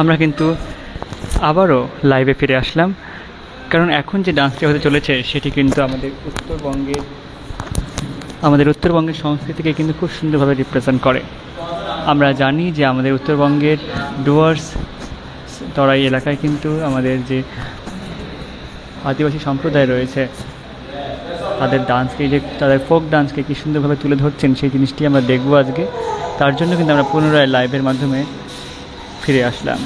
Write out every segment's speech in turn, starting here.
আমরা কিন্তু আবারও লাইভে ফিরে আসলাম, কারণ এখন যে ডান্সটি হতে চলেছে সেটি কিন্তু আমাদের উত্তরবঙ্গের সংস্কৃতিকে কিন্তু খুব সুন্দরভাবে রিপ্রেজেন্ট করে। আমরা জানি যে আমাদের উত্তরবঙ্গের ডুয়ার্স তরাই এলাকায় কিন্তু আমাদের যে আদিবাসী সম্প্রদায় রয়েছে তাদের তাদের ফোক ডান্সকে কী সুন্দরভাবে তুলে ধরছেন সেই জিনিসটি আমরা দেখব আজকে। তার জন্য কিন্তু আমরা পুনরায় লাইভের মাধ্যমে ফিরে আসলাম।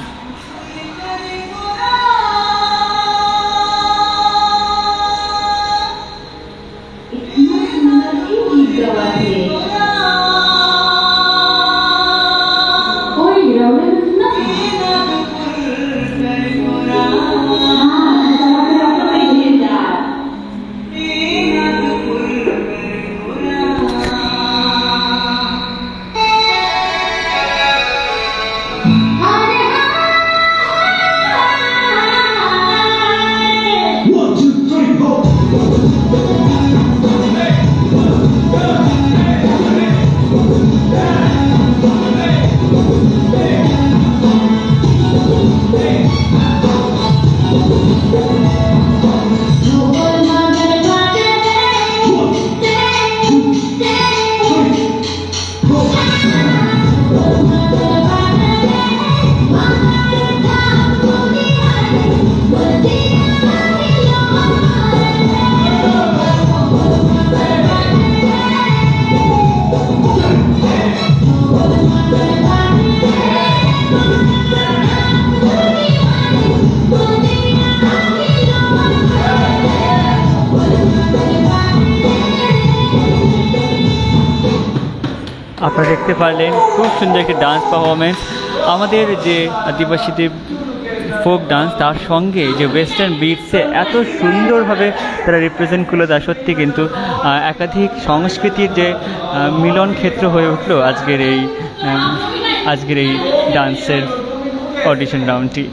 আপনারা দেখতে পারলেন খুব সুন্দর একটি ডান্স পারফরমেন্স। আমাদের যে আদিবাসীদের ফোক ডান্স তার সঙ্গে যে ওয়েস্টার্ন বিটসে এত সুন্দরভাবে তারা রিপ্রেজেন্ট করলো, তা সত্যি কিন্তু একাধিক সংস্কৃতির যে মিলন ক্ষেত্র হয়ে উঠলো আজকের এই ডান্সের অডিশন রাউন্ডটি।